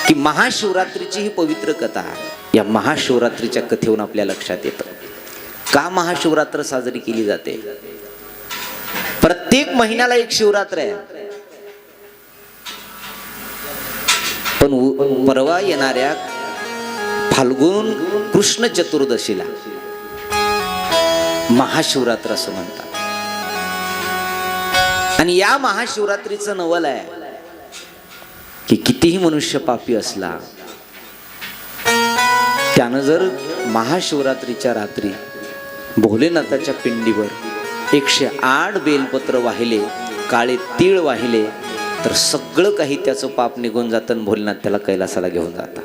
की महाशिवरात्रीची ही पवित्र कथा, या महाशिवरात्रीच्या कथेवरून आपल्या लक्षात येतं का महाशिवरात्र साजरी केली जाते. प्रत्येक महिन्याला एक शिवरात्र आहे, पण परवा येणाऱ्या फाल्गुन कृष्ण चतुर्दशीला महाशिवरात्र असं म्हणतात. आणि या महाशिवरात्रीचं नवल आहे की कितीही मनुष्य पापी असला त्यानं जर महाशिवरात्रीच्या रात्री भोलेनाथाच्या पिंडीवर 108 बेलपत्र वाहिले, काळे तीळ वाहिले, तर सगळं काही त्याचं पाप निघून जातं आणि भोलेनाथ त्याला कैलासाला घेऊन जातात.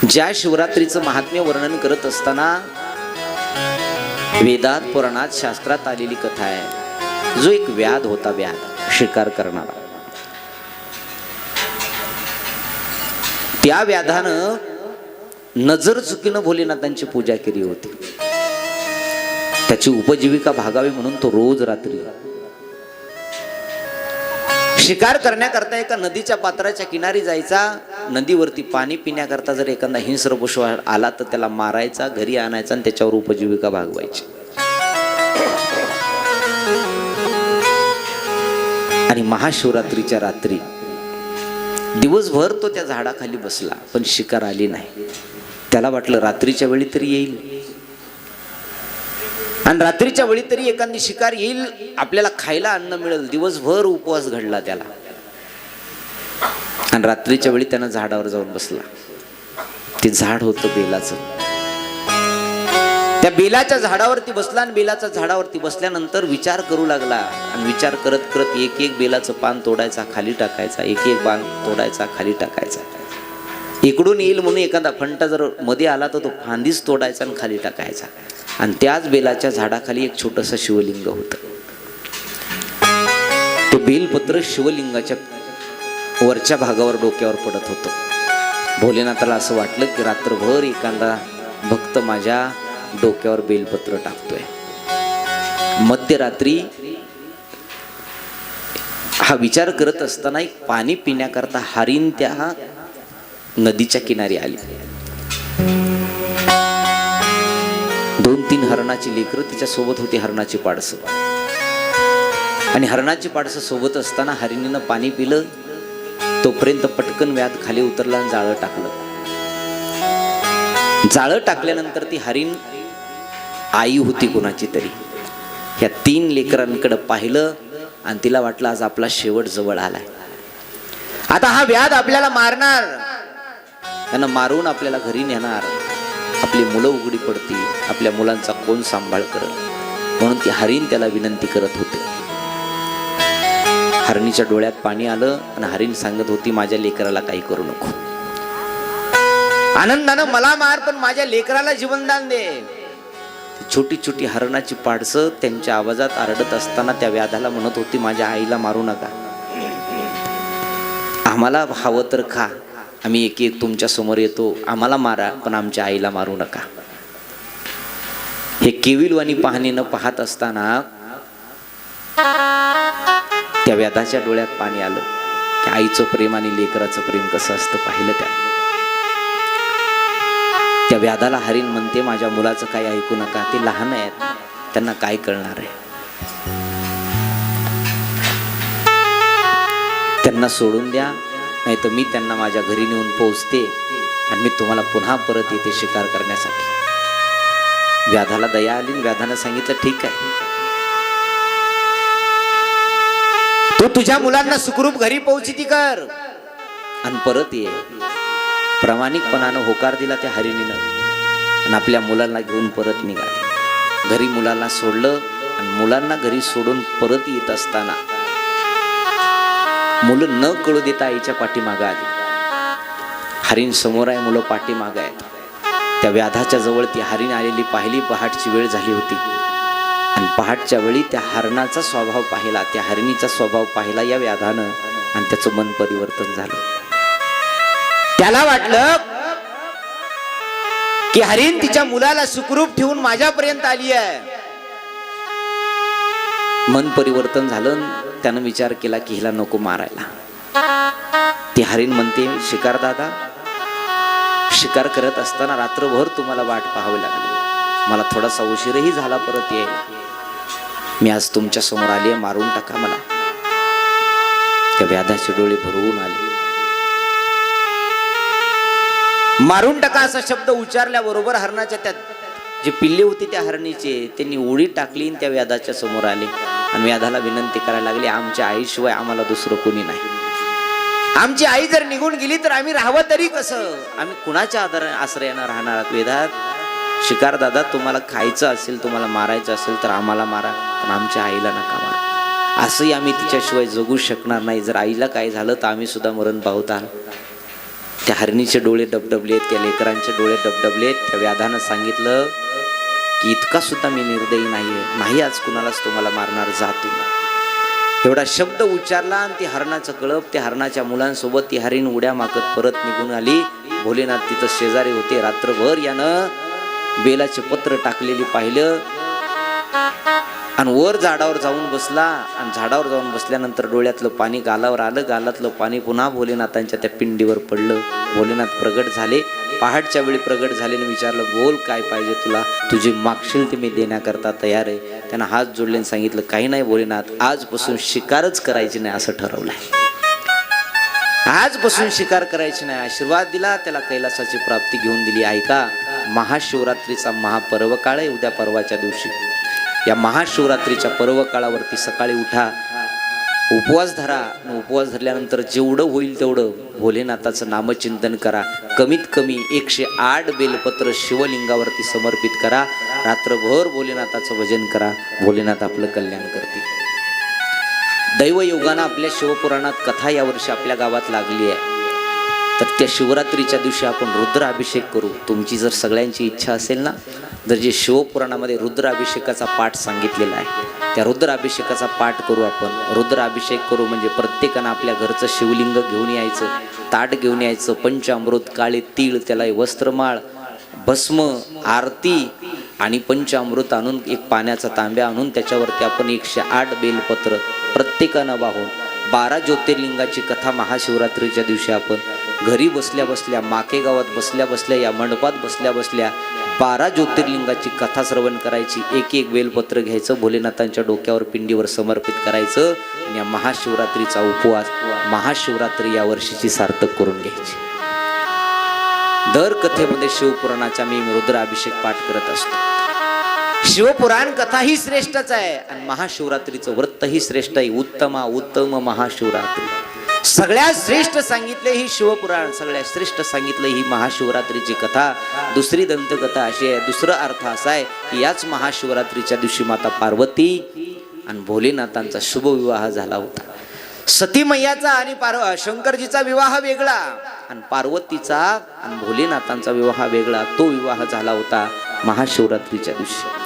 ज्या शिवरात्रीचं महात्म्य वर्णन करत असताना वेदात पुराणात शास्त्रात आलेली कथा आहे. जो एक व्याध होता, व्याध शिकार करणारा, त्या व्याधानं नजर चुकीनं भोलेनाथांची पूजा केली होती. त्याची उपजीविका भागावी म्हणून तो रोज रात्री शिकार करण्याकरता एका नदीच्या पात्राच्या किनारी जायचा. नदीवरती पाणी पिण्याकरता जर एखादा हिंस्र पशु आला तर त्याला मारायचा, घरी आणायचा आणि त्याच्यावर उपजीविका भागवायची. आणि महाशिवरात्रीच्या रात्री दिवसभर तो त्या झाडाखाली बसला, पण शिकार आली नाही. त्याला वाटलं रात्रीच्या वेळी तरी येईल, आणि रात्रीच्या वेळी तरी एखादी शिकार येईल, आपल्याला खायला अन्न मिळेल. दिवसभर उपवास घडला त्याला, आणि रात्रीच्या वेळी त्यानं झाडावर जाऊन बसला. ते झाड होतं बेलाचं. त्या बेलाच्या झाडावरती बसला आणि बेलाच्या झाडावरती बसल्यानंतर विचार करू लागला. आणि विचार करत करत एक एक बेलाचं पान तोडायचा, खाली टाकायचा, एक एक पान तोडायचा, खाली टाकायचा. इकडून येईल म्हणून एखादा फंटा जर मध्ये आला तर तो फांदीच तोडायचा आणि खाली टाकायचा. आणि त्याच बेलाच्या झाडाखाली एक छोटंसं शिवलिंग होतं. ते बेलपत्र शिवलिंगाच्या वरच्या भागावर डोक्यावर पडत होतं. भोलेनाथाला असं वाटलं की रात्रभर एखादा भक्त माझ्या डोक्यावर बेलपत्र टाकतोय. मध्यरात्री हा विचार करत असताना एक पाणी पिण्याकरता हरिण त्या नदीच्या किनारी आली. 2-3 हरणाची लेकरं तिच्या सोबत होती, हरणाची पाडसं. आणि हरणाची पाडसं सोबत असताना हरिणीनं पाणी पिलं. तोपर्यंत पटकन व्याध खाली उतरला आणि जाळं टाकलं. जाळं टाकल्यानंतर ती हरिण आई होती कोणाची तरी. ह्या 3 लेकरांकडे पाहिलं आणि तिला वाटलं आज आपला शेवट जवळ आलाय. आता हा व्याध आपल्याला मारणार, त्यांना मारून आपल्याला घरी नेणार, आपली मुलं उघडी पडतील, आपल्या मुलांचा कोण सांभाळ करल. म्हणून ती हरिण त्याला विनंती करत होते. हरणीच्या डोळ्यात पाणी आलं आणि हरिण सांगत होती माझ्या लेकराला काही करू नको, आनंदानं मला मार, पण माझ्या लेकराला जीवनदान दे. छोटी छोटी हरणाची पाडसं त्यांच्या आवाजात आरडत असताना त्या व्याधाला म्हणत होती माझ्या आईला मारू नका, आम्हाला हवं तर खा, आम्ही एक एक तुमच्या समोर येतो, आम्हाला मारा पण आमच्या आईला मारू नका. हे केविलवाणी पाहणीनं पाहत असताना त्या व्याधाच्या डोळ्यात पाणी आलं की आईचं प्रेम आणि लेकराचं प्रेम कसं असतं पाहिलं. त्या व्याधाला हरिण म्हणते माझ्या मुलाचं काही ऐकू नका, ते लहान आहेत, त्यांना काय कळणार आहे, त्यांना सोडून द्या, नाही तर मी त्यांना माझ्या घरी नेऊन पोहोचते आणि मी तुम्हाला पुन्हा परत येते शिकार करण्यासाठी. व्याधाला दया आली. व्याधानं सांगितलं ठीक आहे, तू तुझ्या मुलांना सुखरूप घरी पोहोचती कर आणि परत ये. प्रामाणिकपणानं होकार दिला त्या हरिणीनं आणि आपल्या मुलांना घेऊन परत निघाली. घरी मुलांना सोडलं आणि मुलांना घरी सोडून परत येत असताना मुलं न कळू देता आईच्या पाठीमागं आली. हरिण समोर आहे, मुलं पाठीमागं आहेत. त्या व्याधाच्या जवळ ती हरिण आलेली पाहिली. पहाटची वेळ झाली होती आणि पहाटच्या वेळी त्या हरणाचा स्वभाव पाहिला, त्या हरिणीचा स्वभाव पाहिला या व्याधानं आणि त्याचं मन परिवर्तन झालं. त्याला वाटलं की हरिण तिच्या मुलाला सुखरूप ठेवून माझ्यापर्यंत आली आहे. मन परिवर्तन झालं. त्यानं विचार केला की हिला नको मारायला. ती हरीण म्हणते, शिकार दादा, शिकार करत असताना रात्रभर तुम्हाला वाट पाहावी लागली, मला थोडासा उशीरही झाला परत यायला, मी आज तुमच्या समोर आली, मारून टाका मला. त्या व्याधाचे डोळे भरवून आले. मारून टाका असा शब्द उच्चारल्याबरोबर हरणाच्या त्यात जे पिल्ले होते त्या हरणीचे त्यांनी उडी टाकली, त्या व्याधाच्या समोर आले आणि व्याधाला विनंती करायला लागली, आमच्या आईशिवाय आम्हाला दुसरं कोणी नाही, आमची आई जर निघून गेली तर आम्ही राहावं तरी कसं, आम्ही कुणाच्या आश्रयानं राहणार आहात. वेदात, शिकार दादा, तुम्हाला खायचं असेल, तुम्हाला मारायचं असेल तर आम्हाला मारा, पण आमच्या आईला नका मारा, असंही आम्ही तिच्याशिवाय जगू शकणार नाही, जर आईला काय झालं तर आम्ही सुद्धा मरण पावत आहोत. त्या हरणीचे डोळे डबडबलेत, त्या लेकरांचे डोळे डबडबलेत. त्या व्याधानं सांगितलं की इतका सुद्धा मी निर्दयी नाहीये, नाही आज कुणालाच तुम्हाला मारणार, जातो. एवढा शब्द उच्चारला आणि ती हरणाचं कळप, त्या हरणाच्या मुलांसोबत ती हरिण उड्या मागत परत निघून आली. भोलेनाथ तिथं शेजारी होते. रात्रभर यानं बेलाचे पत्र टाकलेली पाहिलं आणि वर झाडावर जाऊन बसला आणि झाडावर जाऊन बसल्यानंतर डोळ्यातलं पाणी गालावर आलं, गालातलं पाणी पुन्हा भोलेनाथांच्या त्या पिंडीवर पडलं. भोलेनाथ प्रगट झाले, पहाटच्या वेळी प्रगट झाले आणि विचारलं, बोल काय पाहिजे तुला, तुझी मागशील ते मी देण्याकरता तयार आहे. त्यांना हात जोडले आणि सांगितलं, काही नाही भोलेनाथ, आजपासून शिकारच करायची नाही असं ठरवलंय, आजपासून शिकार करायची नाही. आशीर्वाद दिला, त्याला कैलासाची प्राप्ती घेऊन दिली. ऐका, महाशिवरात्रीचा महापर्व काळ आहे उद्या परवाच्या दिवशी. या महाशिवरात्रीच्या पर्व काळावरती सकाळी उठा, उपवास धरा, उपवास धरल्यानंतर जेवढं होईल तेवढं भोलेनाथाचं नामचिंतन करा. कमीत कमी 108 बेलपत्र शिवलिंगावरती समर्पित करा. रात्रभर भोलेनाथाचं भजन करा, भोलेनाथ आपलं कल्याण करतील. दैवयोगानं आपल्या शिवपुराणात कथा यावर्षी आपल्या गावात लागली आहे, तर त्या शिवरात्रीच्या दिवशी आपण रुद्राभिषेक करू. तुमची जर सगळ्यांची इच्छा असेल ना, जर जे शिवपुराणामध्ये रुद्राभिषेकाचा पाठ सांगितलेला आहे त्या रुद्राभिषेकाचा पाठ करू आपण. रुद्राभिषेक करू म्हणजे प्रत्येकानं आपल्या घरचं शिवलिंग घेऊन यायचं, ताट घेऊन यायचं, पंचामृत, काळे तीळ, त्याला वस्त्रमाळ, भस्म, आरती आणि पंचामृत आणून, एक पाण्याचा तांब्या आणून त्याच्यावरती आपण 108 बेलपत्र प्रत्येकानं वाहून 12 ज्योतिर्लिंगाची कथा महाशिवरात्रीच्या दिवशी आपण घरी बसल्या बसल्या, माके गावात बसल्या बसल्या, या मंडपात बसल्या बसल्या 12 ज्योतिर्लिंगाची कथा श्रवण करायची. एक एक बेलपत्र घ्यायचं, भोलेनाथांच्या डोक्यावर पिंडीवर समर्पित करायचं आणि या महाशिवरात्रीचा उपवास, महाशिवरात्री या वर्षीची सार्थक करून घ्यायची. दर कथेमध्ये शिवपुराणाचा मी रुद्राभिषेक पाठ करत असतो. शिवपुराण कथा ही श्रेष्ठच आहे आणि महाशिवरात्रीचं व्रत ही श्रेष्ठ आहे. उत्तमा उत्तम महाशिवरात्री, सगळ्यात श्रेष्ठ सांगितले ही शिवपुराण, सगळ्यात श्रेष्ठ सांगितलं ही महाशिवरात्रीची कथा. दुसरी दंतकथा अशी आहे, दुसरा अर्थ असा आहे की याच महाशिवरात्रीच्या दिवशी माता पार्वती आणि भोलेनाथांचा शुभविवाह झाला होता. सती मैयाचा आणि शंकरजीचा विवाह वेगळा आणि पार्वतीचा आणि भोलेनाथांचा विवाह वेगळा. तो विवाह झाला होता महाशिवरात्रीच्या दिवशी.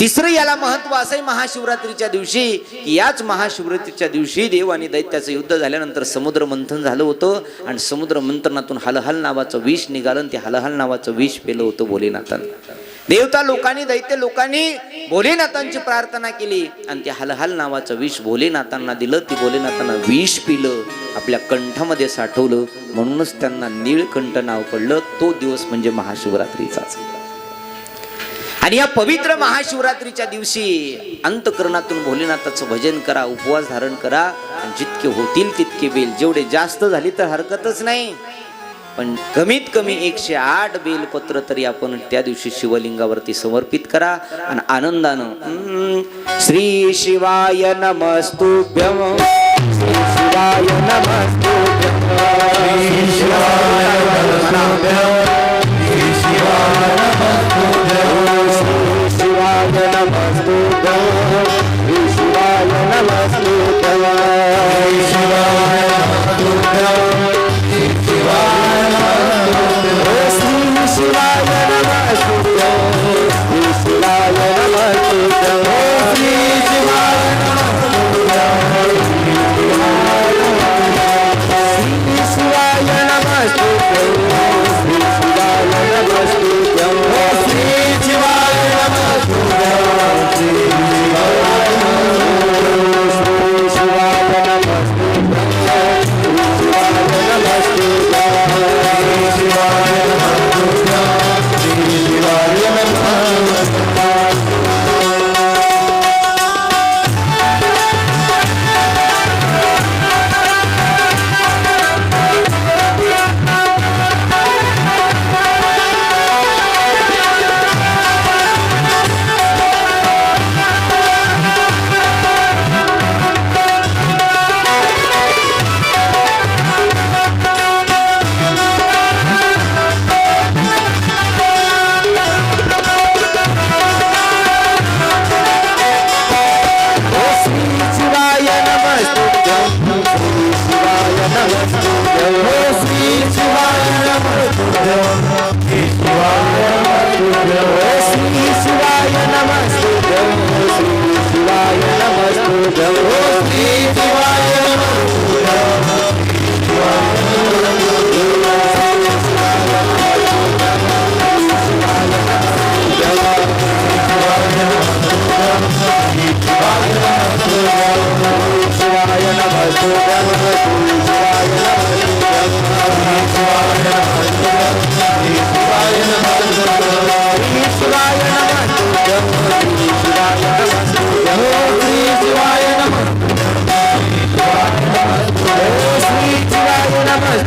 तिसरं याला महत्व असं महाशिवरात्रीच्या दिवशी, याच महाशिवरात्रीच्या दिवशी देव आणि दैत्याचं युद्ध झाल्यानंतर समुद्र मंथन झालं होतं आणि समुद्र मंथनातून हलहल नावाचं विष निघालं. ते हलहल नावाचं विष पेलं होतं भोलेनाथांना. देवता लोकांनी, दैत्य लोकांनी भोलेनाथांची प्रार्थना केली आणि ते हलहल नावाचं विष भोलेनाथांना दिलं. ती भोलेनाथांना विष पिलं, आपल्या कंठामध्ये साठवलं, म्हणूनच त्यांना नीळकंठ नाव पडलं. तो दिवस म्हणजे महाशिवरात्रीचाच. आणि या पवित्र महाशिवरात्रीच्या दिवशी अंतकरणातून भोलेनाथाचं भजन करा, उपवास धारण करा आणि जितके होतील तितके बेल, जेवढे जास्त झाली तर हरकतच नाही, पण कमीत कमी 108 बेलपत्र तरी आपण त्या दिवशी शिवलिंगावरती समर्पित करा आणि आनंदानं श्री शिवाय नमस्तुभ्यं, श्री शिवाय नमस्तुभ्यं, श्री शिवाय नमस्तुभ्यं, श्री शिवाय नमस्तुभ्यं, श्री शिवाय नमस्तुभ्यं, श्री शिवाय नमस्तुभ्यं, श्री शिवाय नमस्तुभ्यं, श्री शिवाय नमस्तुभ्यं.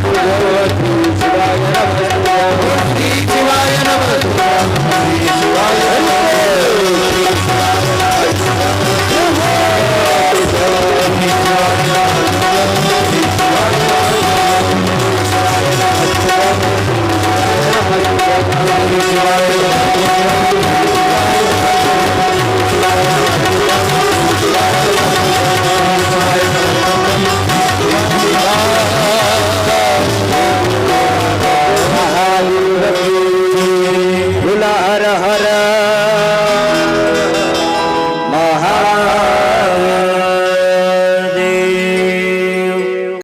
तुझं